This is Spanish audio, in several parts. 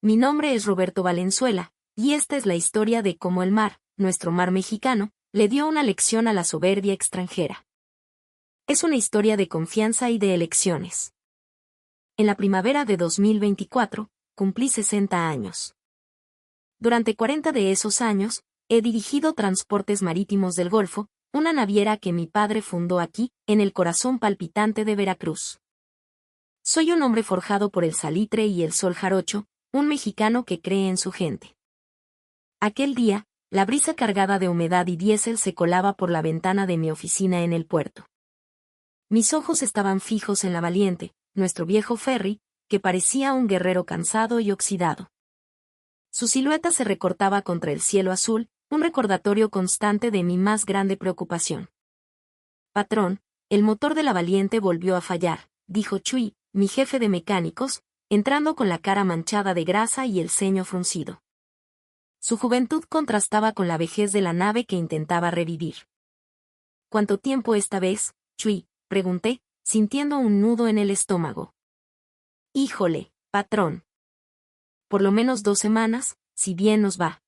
Mi nombre es Roberto Valenzuela, y esta es la historia de cómo el mar, nuestro mar mexicano, le dio una lección a la soberbia extranjera. Es una historia de confianza y de elecciones. En la primavera de 2024, cumplí 60 años. Durante 40 de esos años, he dirigido Transportes Marítimos del Golfo, una naviera que mi padre fundó aquí, en el corazón palpitante de Veracruz. Soy un hombre forjado por el salitre y el sol jarocho, un mexicano que cree en su gente. Aquel día, la brisa cargada de humedad y diésel se colaba por la ventana de mi oficina en el puerto. Mis ojos estaban fijos en la Valiente, nuestro viejo ferry, que parecía un guerrero cansado y oxidado. Su silueta se recortaba contra el cielo azul, un recordatorio constante de mi más grande preocupación. Patrón, el motor de la Valiente volvió a fallar, dijo Chuy, mi jefe de mecánicos, entrando con la cara manchada de grasa y el ceño fruncido. Su juventud contrastaba con la vejez de la nave que intentaba revivir. ¿Cuánto tiempo esta vez, Chuy?, pregunté, sintiendo un nudo en el estómago. Híjole, patrón. Por lo menos 2 semanas, si bien nos va.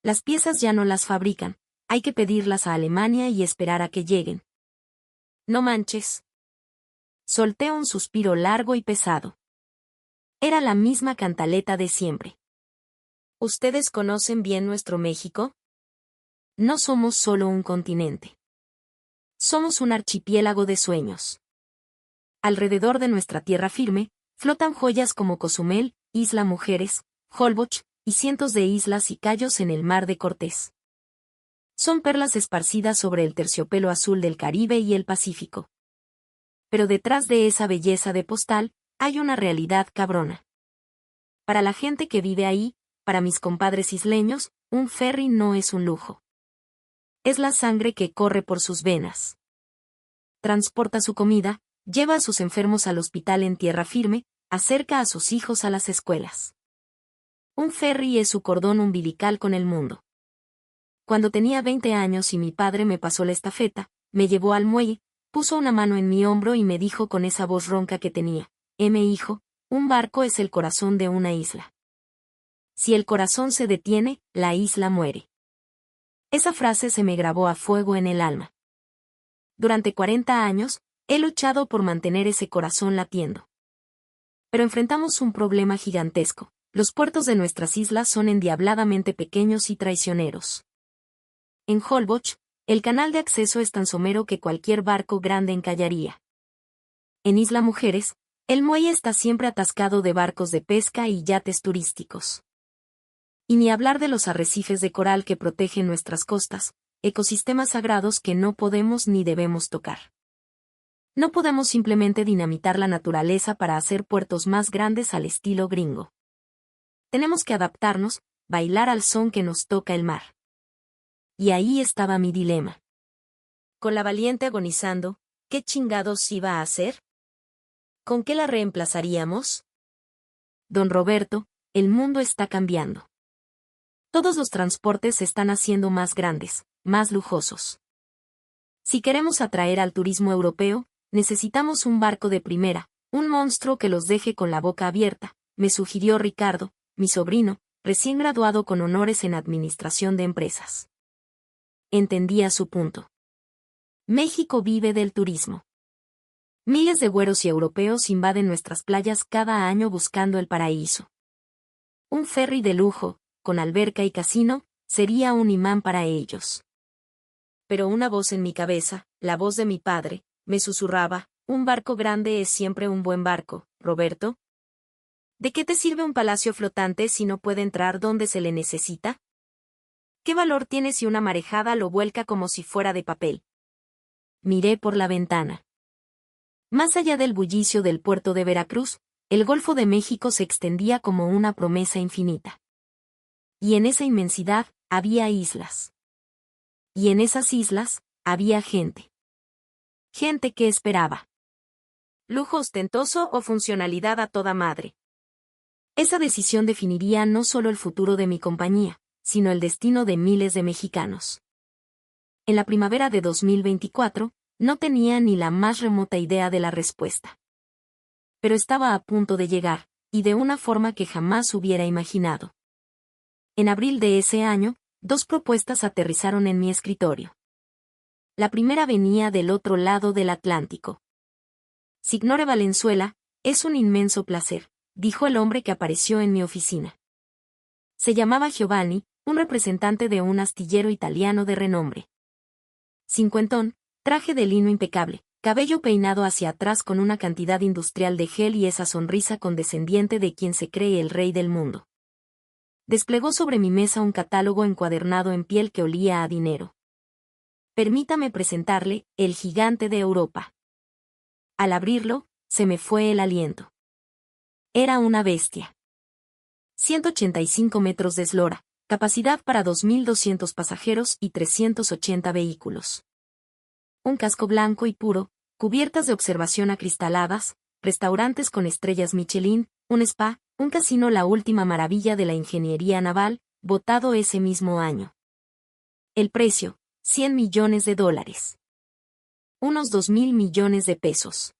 Las piezas ya no las fabrican, hay que pedirlas a Alemania y esperar a que lleguen. No manches. Solté un suspiro largo y pesado. Era la misma cantaleta de siempre. ¿Ustedes conocen bien nuestro México? No somos solo un continente. Somos un archipiélago de sueños. Alrededor de nuestra tierra firme, flotan joyas como Cozumel, Isla Mujeres, Holbox, y cientos de islas y cayos en el mar de Cortés. Son perlas esparcidas sobre el terciopelo azul del Caribe y el Pacífico. Pero detrás de esa belleza de postal, hay una realidad cabrona. Para la gente que vive ahí, para mis compadres isleños, un ferry no es un lujo. Es la sangre que corre por sus venas. Transporta su comida, lleva a sus enfermos al hospital en tierra firme, acerca a sus hijos a las escuelas. Un ferry es su cordón umbilical con el mundo. Cuando tenía 20 años y mi padre me pasó la estafeta, me llevó al muelle, puso una mano en mi hombro y me dijo con esa voz ronca que tenía: hijo, un barco es el corazón de una isla. Si el corazón se detiene, la isla muere. Esa frase se me grabó a fuego en el alma. Durante 40 años, he luchado por mantener ese corazón latiendo. Pero enfrentamos un problema gigantesco. Los puertos de nuestras islas son endiabladamente pequeños y traicioneros. En Holbox, el canal de acceso es tan somero que cualquier barco grande encallaría. En Isla Mujeres, el muelle está siempre atascado de barcos de pesca y yates turísticos. Y ni hablar de los arrecifes de coral que protegen nuestras costas, ecosistemas sagrados que no podemos ni debemos tocar. No podemos simplemente dinamitar la naturaleza para hacer puertos más grandes al estilo gringo. Tenemos que adaptarnos, bailar al son que nos toca el mar. Y ahí estaba mi dilema. Con la Valiente agonizando, ¿qué chingados iba a hacer? ¿Con qué la reemplazaríamos? Don Roberto, el mundo está cambiando. Todos los transportes se están haciendo más grandes, más lujosos. Si queremos atraer al turismo europeo, necesitamos un barco de primera, un monstruo que los deje con la boca abierta, me sugirió Ricardo, mi sobrino, recién graduado con honores en administración de empresas. Entendía su punto. México vive del turismo. Miles de güeros y europeos invaden nuestras playas cada año buscando el paraíso. Un ferry de lujo, con alberca y casino, sería un imán para ellos. Pero una voz en mi cabeza, la voz de mi padre, me susurraba: un barco grande es siempre un buen barco, Roberto. ¿De qué te sirve un palacio flotante si no puede entrar donde se le necesita? ¿Qué valor tiene si una marejada lo vuelca como si fuera de papel? Miré por la ventana. Más allá del bullicio del puerto de Veracruz, el Golfo de México se extendía como una promesa infinita. Y en esa inmensidad, había islas. Y en esas islas, había gente. Gente que esperaba. ¿Lujo ostentoso o funcionalidad a toda madre? Esa decisión definiría no solo el futuro de mi compañía, sino el destino de miles de mexicanos. En la primavera de 2024, no tenía ni la más remota idea de la respuesta. Pero estaba a punto de llegar, y de una forma que jamás hubiera imaginado. En abril de ese año, 2 propuestas aterrizaron en mi escritorio. La primera venía del otro lado del Atlántico. Signore Valenzuela, es un inmenso placer, dijo el hombre que apareció en mi oficina. Se llamaba Giovanni, un representante de un astillero italiano de renombre. Cincuentón, traje de lino impecable, cabello peinado hacia atrás con una cantidad industrial de gel y esa sonrisa condescendiente de quien se cree el rey del mundo. Desplegó sobre mi mesa un catálogo encuadernado en piel que olía a dinero. Permítame presentarle, el gigante de Europa. Al abrirlo, se me fue el aliento. Era una bestia. 185 metros de eslora, capacidad para 2.200 pasajeros y 380 vehículos. Un casco blanco y puro, cubiertas de observación acristaladas, restaurantes con estrellas Michelin, un spa, un casino, la última maravilla de la ingeniería naval, votado ese mismo año. El precio, $100 millones. Unos 2.000 millones de pesos.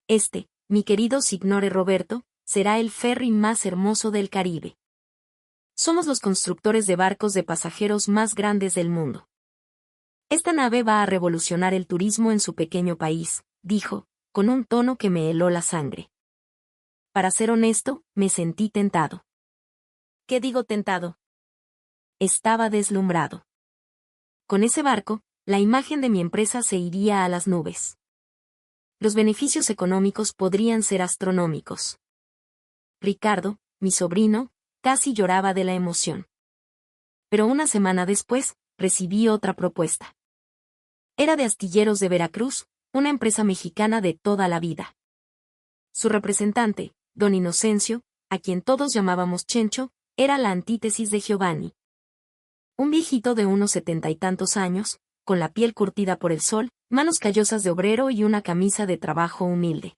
Este, mi querido Signore Roberto, será el ferry más hermoso del Caribe. Somos los constructores de barcos de pasajeros más grandes del mundo. Esta nave va a revolucionar el turismo en su pequeño país, dijo, con un tono que me heló la sangre. Para ser honesto, me sentí tentado. ¿Qué digo tentado? Estaba deslumbrado. Con ese barco, la imagen de mi empresa se iría a las nubes. Los beneficios económicos podrían ser astronómicos. Ricardo, mi sobrino, casi lloraba de la emoción. Pero una semana después, recibí otra propuesta. Era de Astilleros de Veracruz, una empresa mexicana de toda la vida. Su representante, don Inocencio, a quien todos llamábamos Chencho, era la antítesis de Giovanni. Un viejito de unos 70 y tantos años, con la piel curtida por el sol, manos callosas de obrero y una camisa de trabajo humilde.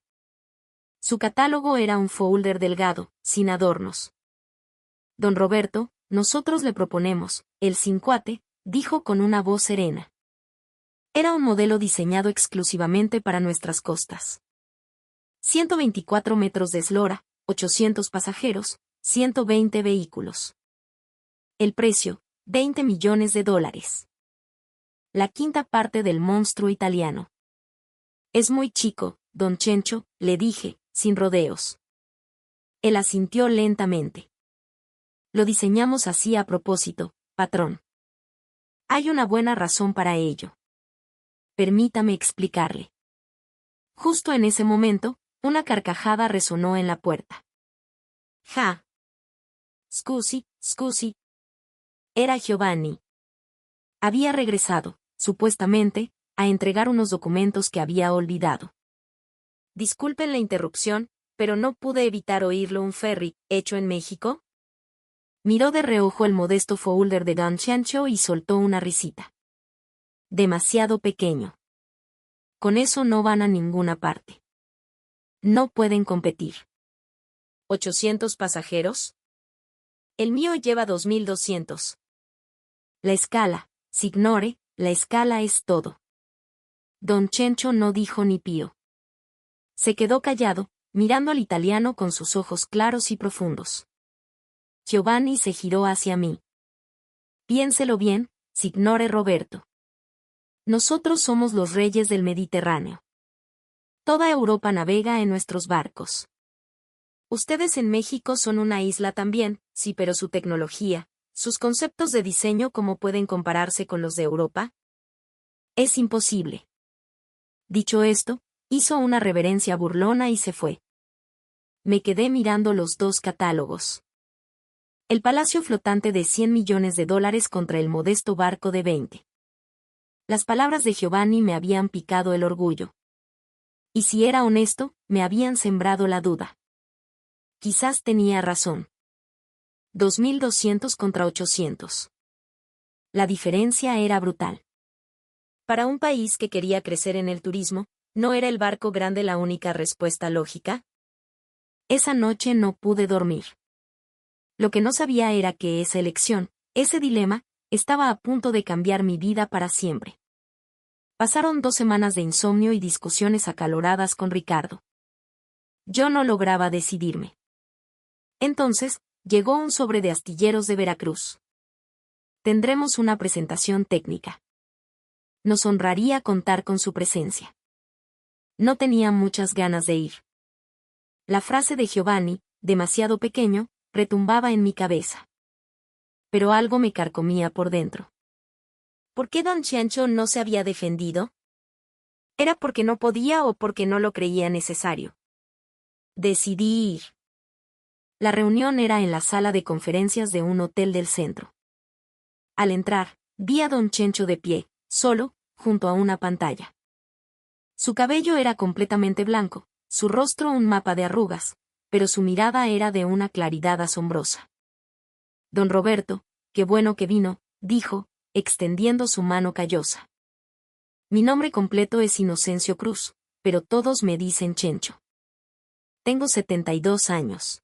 Su catálogo era un folder delgado, sin adornos. Don Roberto, nosotros le proponemos, el Cincuate, dijo con una voz serena. Era un modelo diseñado exclusivamente para nuestras costas. 124 metros de eslora, 800 pasajeros, 120 vehículos. El precio, $20 millones. La quinta parte del monstruo italiano. Es muy chico, don Chencho, le dije, sin rodeos. Él asintió lentamente. Lo diseñamos así a propósito, patrón. Hay una buena razón para ello. Permítame explicarle. Justo en ese momento, una carcajada resonó en la puerta. ¡Ja! Scusi, scusi. Era Giovanni. Había regresado, supuestamente, a entregar unos documentos que había olvidado. Disculpen la interrupción, pero no pude evitar oírlo. ¿Un ferry, hecho en México? Miró de reojo el modesto folder de don Chencho y soltó una risita. Demasiado pequeño. Con eso no van a ninguna parte. No pueden competir. ¿800 pasajeros? El mío lleva 2.200. La escala, signore, la escala es todo. Don Chencho no dijo ni pío. Se quedó callado, mirando al italiano con sus ojos claros y profundos. Giovanni se giró hacia mí. Piénselo bien, signore Roberto. Nosotros somos los reyes del Mediterráneo. Toda Europa navega en nuestros barcos. Ustedes en México son una isla también, sí, pero su tecnología, sus conceptos de diseño, ¿cómo pueden compararse con los de Europa? Es imposible. Dicho esto, hizo una reverencia burlona y se fue. Me quedé mirando los dos catálogos. El palacio flotante de $100 millones contra el modesto barco de 20. Las palabras de Giovanni me habían picado el orgullo. Y si era honesto, me habían sembrado la duda. Quizás tenía razón. 2.200 contra 800. La diferencia era brutal. Para un país que quería crecer en el turismo, ¿no era el barco grande la única respuesta lógica? Esa noche no pude dormir. Lo que no sabía era que esa elección, ese dilema, estaba a punto de cambiar mi vida para siempre. Pasaron 2 semanas de insomnio y discusiones acaloradas con Ricardo. Yo no lograba decidirme. Entonces, llegó un sobre de astilleros de Veracruz. Tendremos una presentación técnica. Nos honraría contar con su presencia. No tenía muchas ganas de ir. La frase de Giovanni, demasiado pequeño, retumbaba en mi cabeza. Pero algo me carcomía por dentro. ¿Por qué don Chencho no se había defendido? ¿Era porque no podía o porque no lo creía necesario? Decidí ir. La reunión era en la sala de conferencias de un hotel del centro. Al entrar, vi a don Chencho de pie, solo, junto a una pantalla. Su cabello era completamente blanco, su rostro un mapa de arrugas, pero su mirada era de una claridad asombrosa. Don Roberto, qué bueno que vino, dijo, extendiendo su mano callosa. Mi nombre completo es Inocencio Cruz, pero todos me dicen Chencho. Tengo 72 años.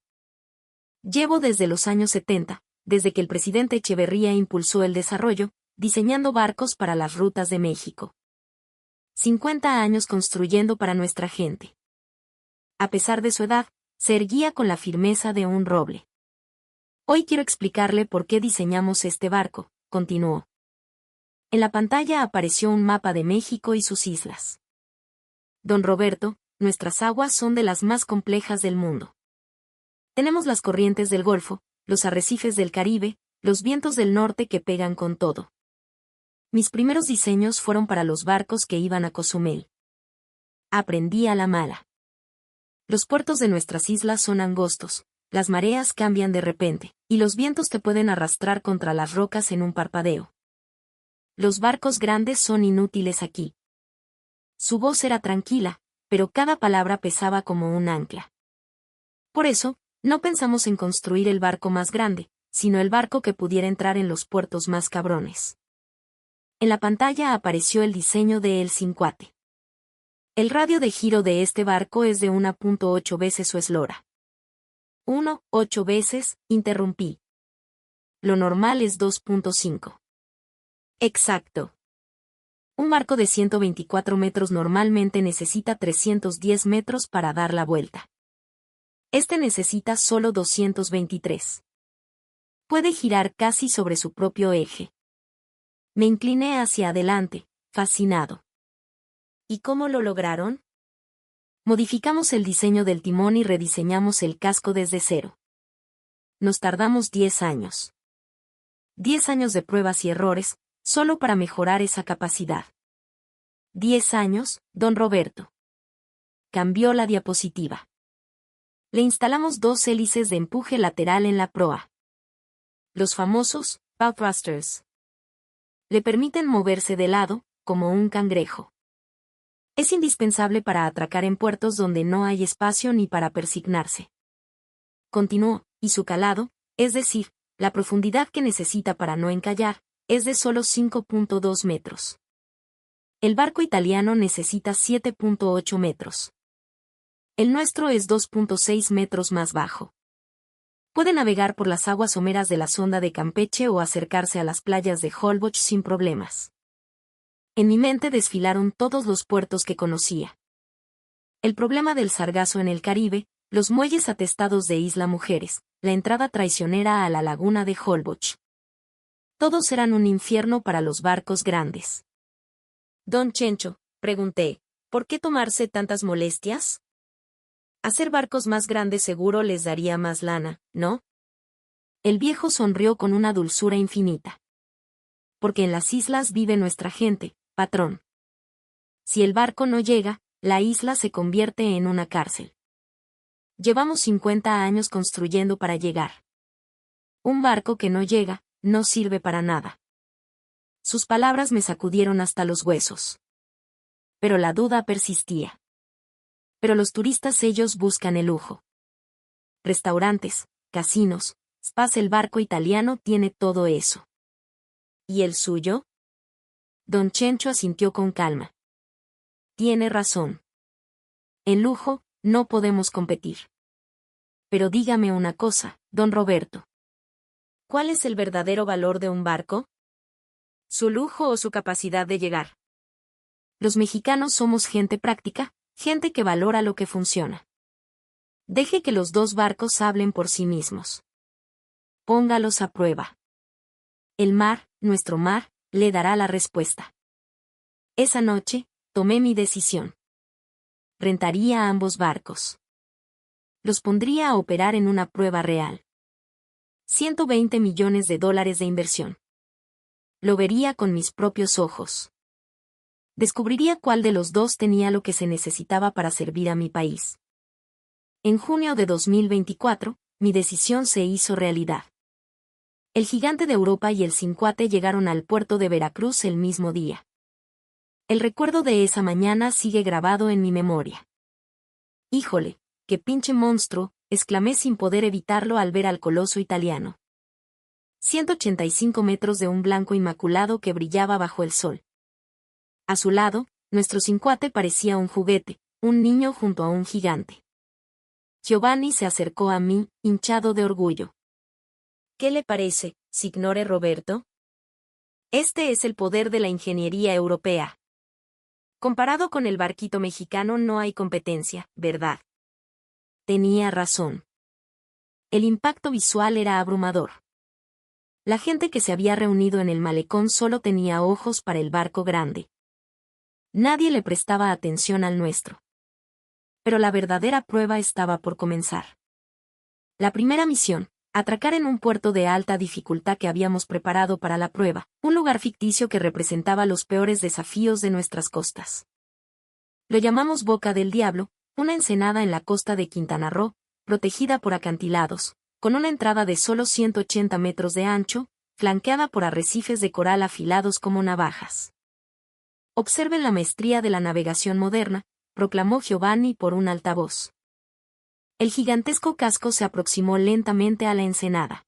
Llevo desde los años 70, desde que el presidente Echeverría impulsó el desarrollo, diseñando barcos para las rutas de México. 50 años construyendo para nuestra gente. A pesar de su edad, se erguía con la firmeza de un roble. Hoy quiero explicarle por qué diseñamos este barco, continuó. En la pantalla apareció un mapa de México y sus islas. Don Roberto, nuestras aguas son de las más complejas del mundo. Tenemos las corrientes del Golfo, los arrecifes del Caribe, los vientos del norte que pegan con todo. Mis primeros diseños fueron para los barcos que iban a Cozumel. Aprendí a la mala. Los puertos de nuestras islas son angostos, las mareas cambian de repente, y los vientos te pueden arrastrar contra las rocas en un parpadeo. Los barcos grandes son inútiles aquí. Su voz era tranquila, pero cada palabra pesaba como un ancla. Por eso, no pensamos en construir el barco más grande, sino el barco que pudiera entrar en los puertos más cabrones. En la pantalla apareció el diseño de El Cincuate. El radio de giro de este barco es de 1.8 veces su eslora. 1.8 veces, interrumpí. Lo normal es 2.5. Exacto. Un barco de 124 metros normalmente necesita 310 metros para dar la vuelta. Este necesita solo 223. Puede girar casi sobre su propio eje. Me incliné hacia adelante, fascinado. ¿Y cómo lo lograron? Modificamos el diseño del timón y rediseñamos el casco desde cero. Nos tardamos 10 años. 10 años de pruebas y errores, solo para mejorar esa capacidad. 10 años, don Roberto. Cambió la diapositiva. Le instalamos 2 hélices de empuje lateral en la proa. Los famosos bow thrusters. Le permiten moverse de lado, como un cangrejo. Es indispensable para atracar en puertos donde no hay espacio ni para persignarse. Continuó, y su calado, es decir, la profundidad que necesita para no encallar, es de solo 5.2 metros. El barco italiano necesita 7.8 metros. El nuestro es 2.6 metros más bajo. Puede navegar por las aguas someras de la sonda de Campeche o acercarse a las playas de Holbox sin problemas. En mi mente desfilaron todos los puertos que conocía. El problema del sargazo en el Caribe, los muelles atestados de Isla Mujeres, la entrada traicionera a la laguna de Holbox. Todos eran un infierno para los barcos grandes. Don Chencho, pregunté, ¿por qué tomarse tantas molestias? Hacer barcos más grandes seguro les daría más lana, ¿no? El viejo sonrió con una dulzura infinita. Porque en las islas vive nuestra gente, patrón. Si el barco no llega, la isla se convierte en una cárcel. Llevamos 50 años construyendo para llegar. Un barco que no llega, no sirve para nada. Sus palabras me sacudieron hasta los huesos. Pero la duda persistía. Pero los turistas ellos buscan el lujo. Restaurantes, casinos, spas, el barco italiano tiene todo eso. ¿Y el suyo? Don Chencho asintió con calma. Tiene razón. En lujo, no podemos competir. Pero dígame una cosa, don Roberto. ¿Cuál es el verdadero valor de un barco? ¿Su lujo o su capacidad de llegar? Los mexicanos somos gente práctica, gente que valora lo que funciona. Deje que los dos barcos hablen por sí mismos. Póngalos a prueba. El mar, nuestro mar, le dará la respuesta. Esa noche, tomé mi decisión. Rentaría ambos barcos. Los pondría a operar en una prueba real. 120 millones de dólares de inversión. Lo vería con mis propios ojos. Descubriría cuál de los dos tenía lo que se necesitaba para servir a mi país. En junio de 2024, mi decisión se hizo realidad. El Gigante de Europa y el Cincuate llegaron al puerto de Veracruz el mismo día. El recuerdo de esa mañana sigue grabado en mi memoria. Híjole, qué pinche monstruo, exclamé sin poder evitarlo al ver al coloso italiano. 185 metros de un blanco inmaculado que brillaba bajo el sol. A su lado, nuestro Cincuate parecía un juguete, un niño junto a un gigante. Giovanni se acercó a mí, hinchado de orgullo. ¿Qué le parece, signore Roberto? Este es el poder de la ingeniería europea. Comparado con el barquito mexicano no hay competencia, ¿verdad? Tenía razón. El impacto visual era abrumador. La gente que se había reunido en el malecón solo tenía ojos para el barco grande. Nadie le prestaba atención al nuestro. Pero la verdadera prueba estaba por comenzar. La primera misión, atracar en un puerto de alta dificultad que habíamos preparado para la prueba, un lugar ficticio que representaba los peores desafíos de nuestras costas. Lo llamamos Boca del Diablo, una ensenada en la costa de Quintana Roo, protegida por acantilados, con una entrada de solo 180 metros de ancho, flanqueada por arrecifes de coral afilados como navajas. Observen la maestría de la navegación moderna, proclamó Giovanni por un altavoz. El gigantesco casco se aproximó lentamente a la ensenada.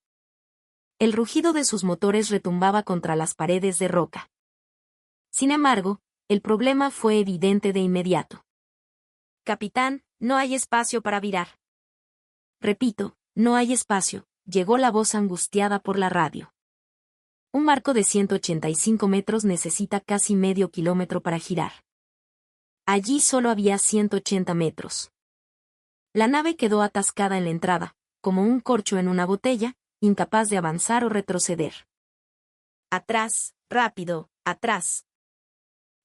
El rugido de sus motores retumbaba contra las paredes de roca. Sin embargo, el problema fue evidente de inmediato. Capitán, no hay espacio para virar. Repito, no hay espacio, llegó la voz angustiada por la radio. Un barco de 185 metros necesita casi medio kilómetro para girar. Allí solo había 180 metros. La nave quedó atascada en la entrada, como un corcho en una botella, incapaz de avanzar o retroceder. Atrás, rápido, atrás.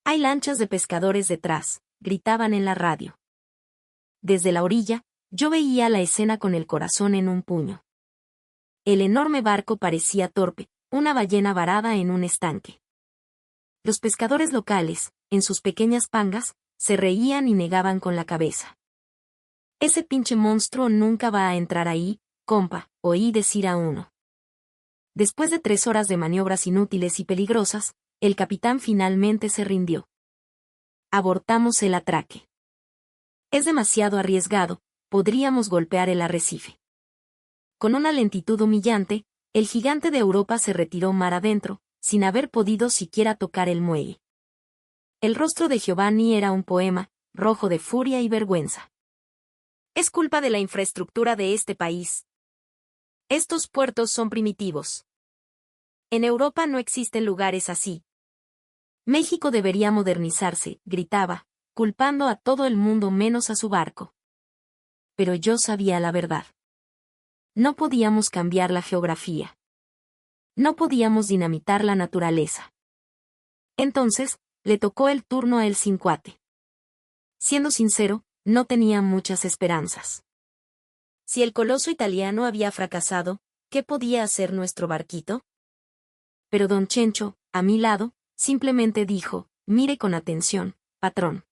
Hay lanchas de pescadores detrás, gritaban en la radio. Desde la orilla, yo veía la escena con el corazón en un puño. El enorme barco parecía torpe, una ballena varada en un estanque. Los pescadores locales, en sus pequeñas pangas, se reían y negaban con la cabeza. Ese pinche monstruo nunca va a entrar ahí, compa, oí decir a uno. Después de 3 horas de maniobras inútiles y peligrosas, el capitán finalmente se rindió. Abortamos el atraque. Es demasiado arriesgado, podríamos golpear el arrecife. Con una lentitud humillante, el Gigante de Europa se retiró mar adentro, sin haber podido siquiera tocar el muelle. El rostro de Giovanni era un poema, rojo de furia y vergüenza. Es culpa de la infraestructura de este país. Estos puertos son primitivos. En Europa no existen lugares así. México debería modernizarse, gritaba, culpando a todo el mundo menos a su barco. Pero yo sabía la verdad. No podíamos cambiar la geografía. No podíamos dinamitar la naturaleza. Entonces, le tocó el turno a el Cincuate. Siendo sincero, no tenía muchas esperanzas. Si el coloso italiano había fracasado, ¿qué podía hacer nuestro barquito? Pero don Chencho, a mi lado, simplemente dijo, mire con atención, patrón.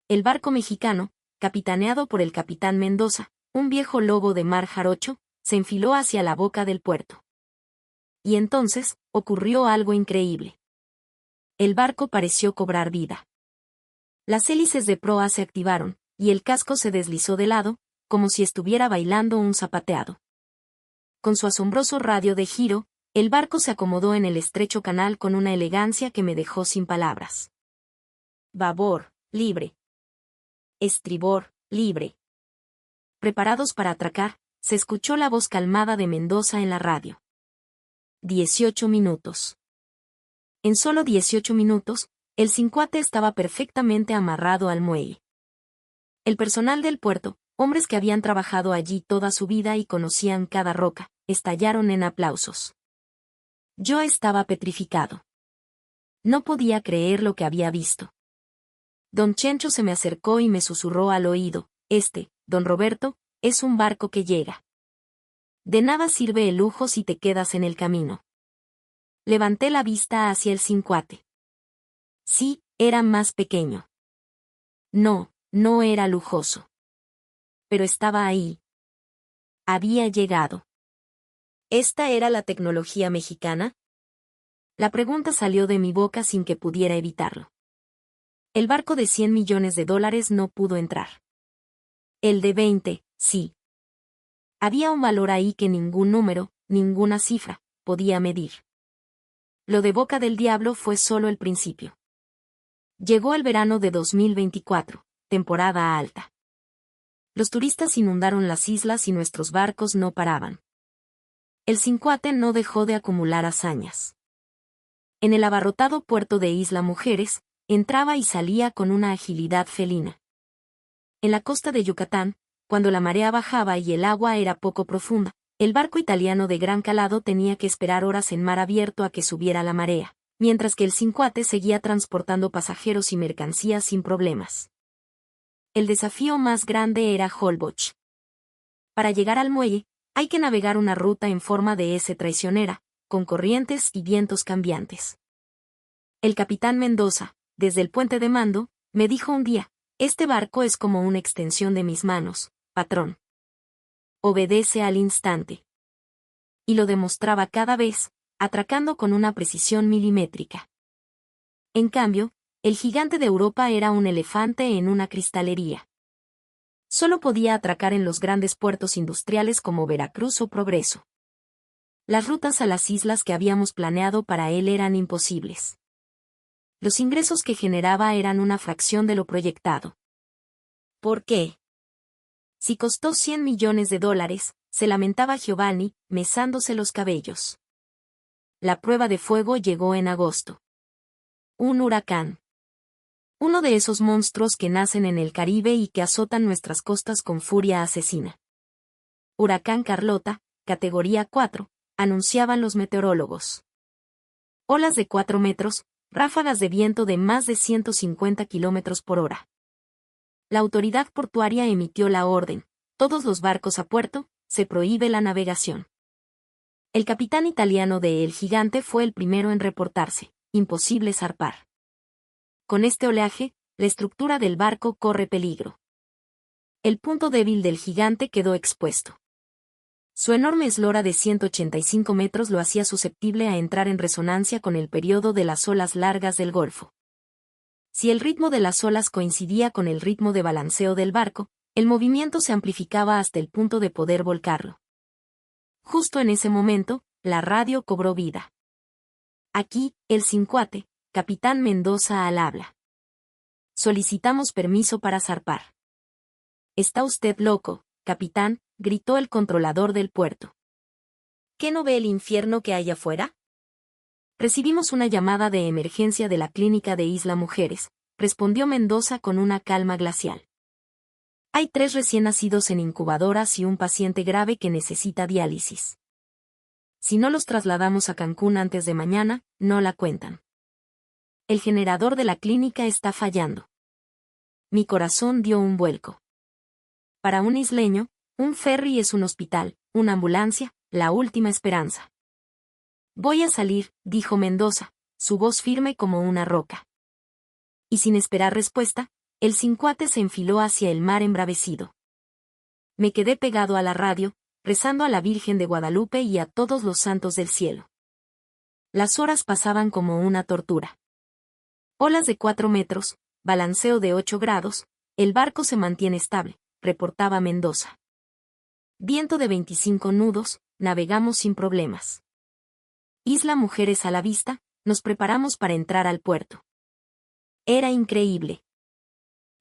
El barco mexicano, capitaneado por el capitán Mendoza, un viejo lobo de mar jarocho, se enfiló hacia la boca del puerto. Y entonces, ocurrió algo increíble. El barco pareció cobrar vida. Las hélices de proa se activaron, y el casco se deslizó de lado, como si estuviera bailando un zapateado. Con su asombroso radio de giro, el barco se acomodó en el estrecho canal con una elegancia que me dejó sin palabras. Babor, libre. Estribor, libre. Preparados para atracar, se escuchó la voz calmada de Mendoza en la radio. 18 minutos. En solo 18 minutos, el Cincuate estaba perfectamente amarrado al muelle. El personal del puerto, Hombres que habían trabajado allí toda su vida y conocían cada roca, estallaron en aplausos. Yo estaba petrificado. No podía creer lo que había visto. Don Chencho se me acercó y me susurró al oído: don Roberto, es un barco que llega. De nada sirve el lujo si te quedas en el camino. Levanté la vista hacia el Cincuate. Sí, era más pequeño. No, no era lujoso. Pero estaba ahí. Había llegado. ¿Esta era la tecnología mexicana? La pregunta salió de mi boca sin que pudiera evitarlo. El barco de $100 millones no pudo entrar. El de 20, sí. Había un valor ahí que ningún número, ninguna cifra, podía medir. Lo de Boca del Diablo fue solo el principio. Llegó el verano de 2024, temporada alta. Los turistas inundaron las islas y nuestros barcos no paraban. El Cincuate no dejó de acumular hazañas. En el abarrotado puerto de Isla Mujeres, entraba y salía con una agilidad felina. En la costa de Yucatán, cuando la marea bajaba y el agua era poco profunda, el barco italiano de gran calado tenía que esperar horas en mar abierto a que subiera la marea, mientras que el Cincuate seguía transportando pasajeros y mercancías sin problemas. El desafío más grande era Holbox. Para llegar al muelle, hay que navegar una ruta en forma de S traicionera, con corrientes y vientos cambiantes. El capitán Mendoza, desde el puente de mando, me dijo un día: este barco es como una extensión de mis manos, patrón. Obedece al instante. Y lo demostraba cada vez, atracando con una precisión milimétrica. En cambio, el gigante de Europa era un elefante en una cristalería. Solo podía atracar en los grandes puertos industriales como Veracruz o Progreso. Las rutas a las islas que habíamos planeado para él eran imposibles. Los ingresos que generaba eran una fracción de lo proyectado. ¿Por qué? Si costó $100 millones, se lamentaba Giovanni, mesándose los cabellos. La prueba de fuego llegó en agosto. Un huracán. Uno de esos monstruos que nacen en el Caribe y que azotan nuestras costas con furia asesina. Huracán Carlota, categoría 4, anunciaban los meteorólogos. Olas de 4 metros, ráfagas de viento de más de 150 kilómetros por hora. La autoridad portuaria emitió la orden: todos los barcos a puerto, se prohíbe la navegación. El capitán italiano de El Gigante fue el primero en reportarse: imposible zarpar. Con este oleaje, la estructura del barco corre peligro. El punto débil del Gigante quedó expuesto. Su enorme eslora de 185 metros lo hacía susceptible a entrar en resonancia con el periodo de las olas largas del Golfo. Si el ritmo de las olas coincidía con el ritmo de balanceo del barco, el movimiento se amplificaba hasta el punto de poder volcarlo. Justo en ese momento, la radio cobró vida. Aquí, el Cincuate, capitán Mendoza al habla. Solicitamos permiso para zarpar. ¿Está usted loco, capitán?, gritó el controlador del puerto. ¿Qué no ve el infierno que hay afuera? Recibimos una llamada de emergencia de la clínica de Isla Mujeres, respondió Mendoza con una calma glacial. Hay 3 recién nacidos en incubadoras y un paciente grave que necesita diálisis. Si no los trasladamos a Cancún antes de mañana, no la cuentan. El generador de la clínica está fallando. Mi corazón dio un vuelco. Para un isleño, un ferry es un hospital, una ambulancia, la última esperanza. Voy a salir, dijo Mendoza, su voz firme como una roca. Y sin esperar respuesta, el Cincuate se enfiló hacia el mar embravecido. Me quedé pegado a la radio, rezando a la Virgen de Guadalupe y a todos los santos del cielo. Las horas pasaban como una tortura. Olas de 4 metros, balanceo de 8 grados, el barco se mantiene estable, reportaba Mendoza. Viento de 25 nudos, navegamos sin problemas. Isla Mujeres a la vista, nos preparamos para entrar al puerto. Era increíble.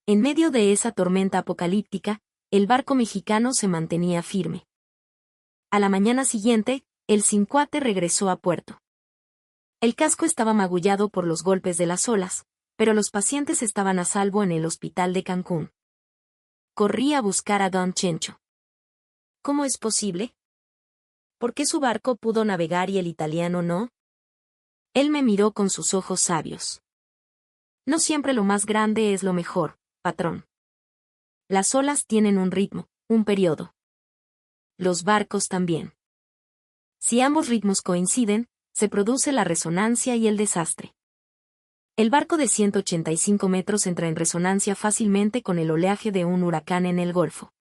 En medio de esa tormenta apocalíptica, el barco mexicano se mantenía firme. A la mañana siguiente, el Cincuate regresó a puerto. El casco estaba magullado por los golpes de las olas, pero los pacientes estaban a salvo en el hospital de Cancún. Corrí a buscar a don Chencho. ¿Cómo es posible? ¿Por qué su barco pudo navegar y el italiano no? Él me miró con sus ojos sabios. No siempre lo más grande es lo mejor, patrón. Las olas tienen un ritmo, un periodo. Los barcos también. Si ambos ritmos coinciden, se produce la resonancia y el desastre. El barco de 185 metros entra en resonancia fácilmente con el oleaje de un huracán en el Golfo.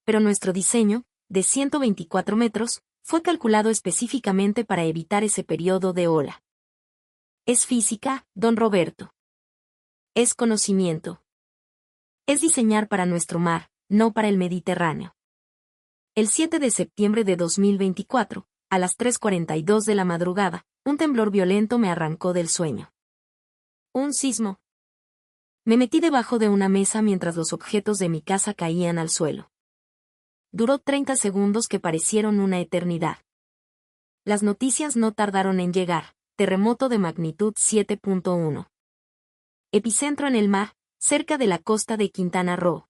Pero nuestro diseño, de 124 metros, fue calculado específicamente para evitar ese periodo de ola. Es física, don Roberto. Es conocimiento. Es diseñar para nuestro mar, no para el Mediterráneo. El 7 de septiembre de 2024, a las 3:42 de la madrugada, un temblor violento me arrancó del sueño. Un sismo. Me metí debajo de una mesa mientras los objetos de mi casa caían al suelo. Duró 30 segundos que parecieron una eternidad. Las noticias no tardaron en llegar. Terremoto de magnitud 7.1. Epicentro en el mar, cerca de la costa de Quintana Roo.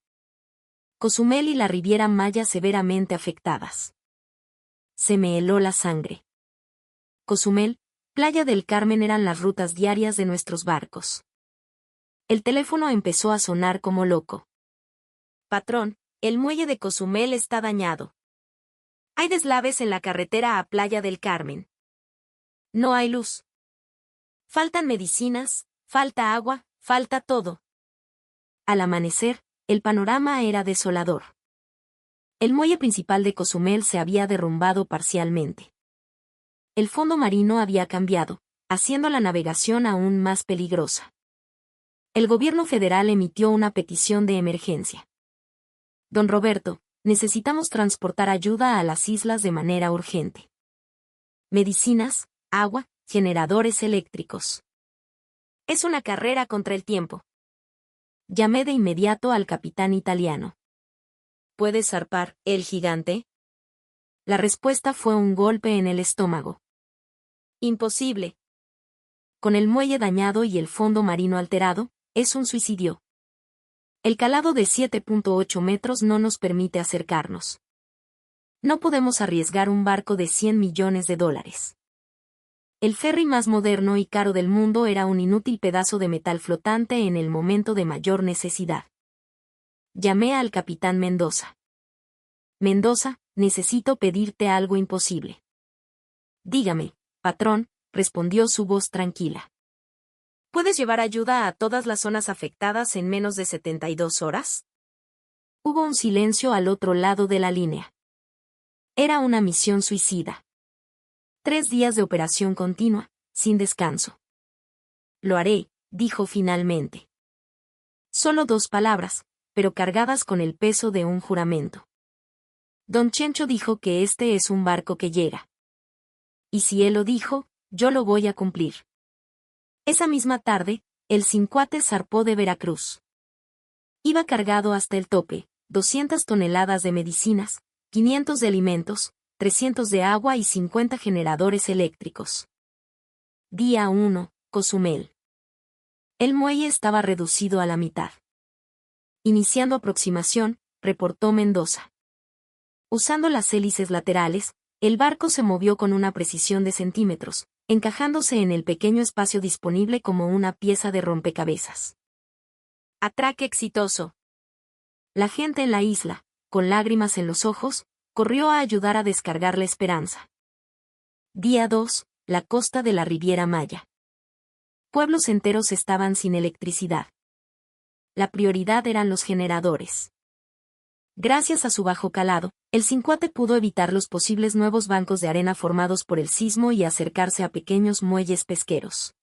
Cozumel y la Riviera Maya severamente afectadas. Se me heló la sangre. Cozumel, Playa del Carmen eran las rutas diarias de nuestros barcos. El teléfono empezó a sonar como loco. Patrón, el muelle de Cozumel está dañado. Hay deslaves en la carretera a Playa del Carmen. No hay luz. Faltan medicinas, falta agua, falta todo. Al amanecer, el panorama era desolador. El muelle principal de Cozumel se había derrumbado parcialmente. El fondo marino había cambiado, haciendo la navegación aún más peligrosa. El gobierno federal emitió una petición de emergencia. Don Roberto, necesitamos transportar ayuda a las islas de manera urgente. Medicinas, agua, generadores eléctricos. Es una carrera contra el tiempo. Llamé de inmediato al capitán italiano. ¿Puede zarpar, el gigante? La respuesta fue un golpe en el estómago. Imposible. Con el muelle dañado y el fondo marino alterado, es un suicidio. El calado de 7.8 metros no nos permite acercarnos. No podemos arriesgar un barco de $100 millones. El ferry más moderno y caro del mundo era un inútil pedazo de metal flotante en el momento de mayor necesidad. Llamé al capitán Mendoza. Mendoza, necesito pedirte algo imposible. Dígame, patrón, respondió su voz tranquila. ¿Puedes llevar ayuda a todas las zonas afectadas en menos de 72 horas? Hubo un silencio al otro lado de la línea. Era una misión suicida. 3 días de operación continua, sin descanso. Lo haré, dijo finalmente. Solo 2 palabras, pero cargadas con el peso de un juramento. Don Chencho dijo que este es un barco que llega. Y si él lo dijo, yo lo voy a cumplir. Esa misma tarde, el Cincuate zarpó de Veracruz. Iba cargado hasta el tope, 200 toneladas de medicinas, 500 de alimentos, 300 de agua y 50 generadores eléctricos. Día 1, Cozumel. El muelle estaba reducido a la mitad. Iniciando aproximación, reportó Mendoza. Usando las hélices laterales, el barco se movió con una precisión de centímetros, encajándose en el pequeño espacio disponible como una pieza de rompecabezas. Atraque exitoso. La gente en la isla, con lágrimas en los ojos, corrió a ayudar a descargar la esperanza. Día 2, la costa de la Riviera Maya. Pueblos enteros estaban sin electricidad. La prioridad eran los generadores. Gracias a su bajo calado, el Cincuate pudo evitar los posibles nuevos bancos de arena formados por el sismo y acercarse a pequeños muelles pesqueros.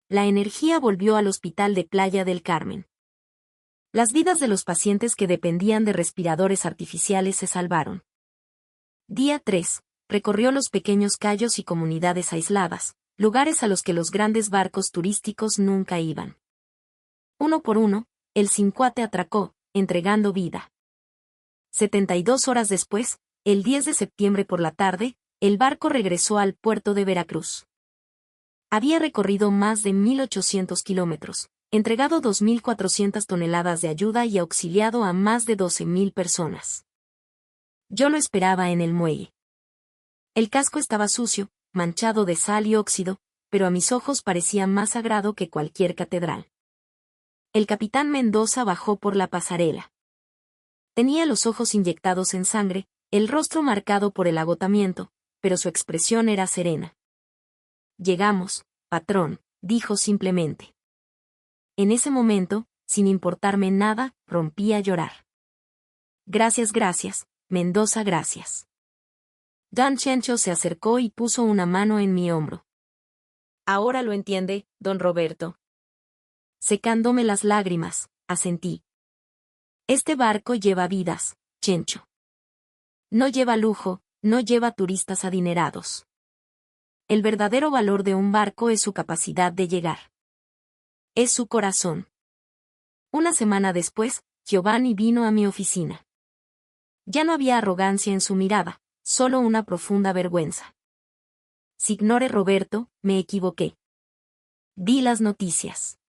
La energía volvió al hospital de Playa del Carmen. Las vidas de los pacientes que dependían de respiradores artificiales se salvaron. Día 3. Recorrió los pequeños cayos y comunidades aisladas, lugares a los que los grandes barcos turísticos nunca iban. Uno por uno, el Cincuate atracó, entregando vida. 72 horas después, el 10 de septiembre por la tarde, el barco regresó al puerto de Veracruz. Había recorrido más de 1.800 kilómetros, Entregado 2.400 toneladas de ayuda y auxiliado a más de 12.000 personas. Yo lo esperaba en el muelle. El casco estaba sucio, manchado de sal y óxido, pero a mis ojos parecía más sagrado que cualquier catedral. El capitán Mendoza bajó por la pasarela. Tenía los ojos inyectados en sangre, el rostro marcado por el agotamiento, pero su expresión era serena. Llegamos, patrón, dijo simplemente. En ese momento, sin importarme nada, rompí a llorar. Gracias, Mendoza, gracias. Don Chencho se acercó y puso una mano en mi hombro. Ahora lo entiende, don Roberto. Secándome las lágrimas, asentí. Este barco lleva vidas, Chencho. No lleva lujo, no lleva turistas adinerados. El verdadero valor de un barco es su capacidad de llegar. Es su corazón. Una semana después, Giovanni vino a mi oficina. Ya no había arrogancia en su mirada, solo una profunda vergüenza. Signore Roberto, me equivoqué. Vi las noticias.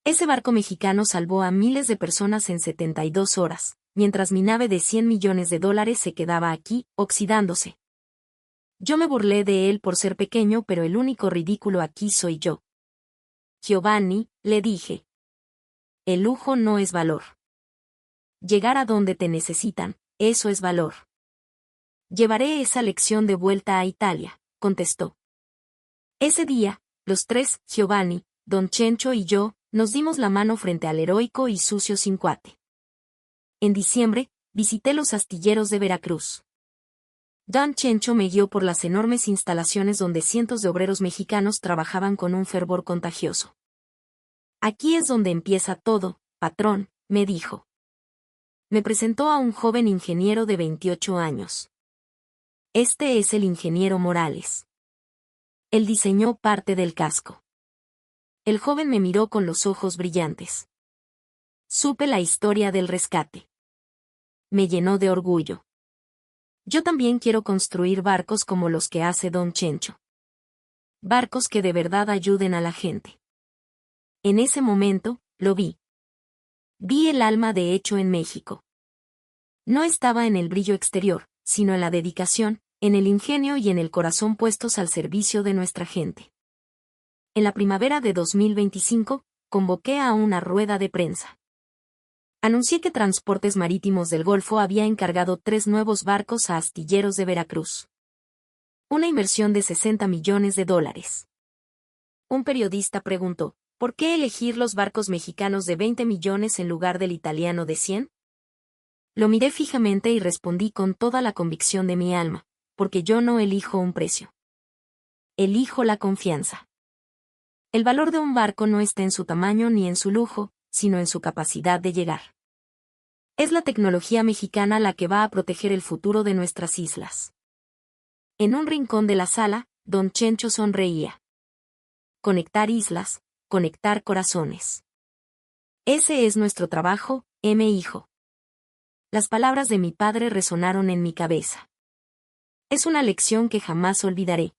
Ese barco mexicano salvó a miles de personas en 72 horas, mientras mi nave de $100 millones se quedaba aquí, oxidándose. Yo me burlé de él por ser pequeño, pero el único ridículo aquí soy yo. Giovanni, le dije. El lujo no es valor. Llegar a donde te necesitan, eso es valor. Llevaré esa lección de vuelta a Italia, contestó. Ese día, los tres, Giovanni, don Chencho y yo, nos dimos la mano frente al heroico y sucio Cincuate. En diciembre, visité los astilleros de Veracruz. Don Chencho me guió por las enormes instalaciones donde cientos de obreros mexicanos trabajaban con un fervor contagioso. Aquí es donde empieza todo, patrón, me dijo. Me presentó a un joven ingeniero de 28 años. Este es el ingeniero Morales. Él diseñó parte del casco. El joven me miró con los ojos brillantes. Supe la historia del rescate. Me llenó de orgullo. Yo también quiero construir barcos como los que hace don Chencho. Barcos que de verdad ayuden a la gente. En ese momento, lo vi. Vi el alma de Hecho en México. No estaba en el brillo exterior, sino en la dedicación, en el ingenio y en el corazón puestos al servicio de nuestra gente. En la primavera de 2025, convoqué a una rueda de prensa. Anuncié que Transportes Marítimos del Golfo había encargado 3 nuevos barcos a astilleros de Veracruz. Una inversión de $60 millones. Un periodista preguntó, ¿por qué elegir los barcos mexicanos de 20 millones en lugar del italiano de 100? Lo miré fijamente y respondí con toda la convicción de mi alma, porque yo no elijo un precio. Elijo la confianza. El valor de un barco no está en su tamaño ni en su lujo, sino en su capacidad de llegar. Es la tecnología mexicana la que va a proteger el futuro de nuestras islas. En un rincón de la sala, don Chencho sonreía. Conectar islas, conectar corazones. Ese es nuestro trabajo, hijo. Las palabras de mi padre resonaron en mi cabeza. Es una lección que jamás olvidaré.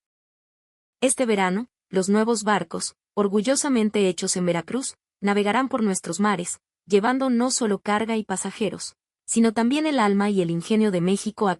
Este verano, los nuevos barcos, orgullosamente hechos en Veracruz, navegarán por nuestros mares, llevando no solo carga y pasajeros, sino también el alma y el ingenio de México a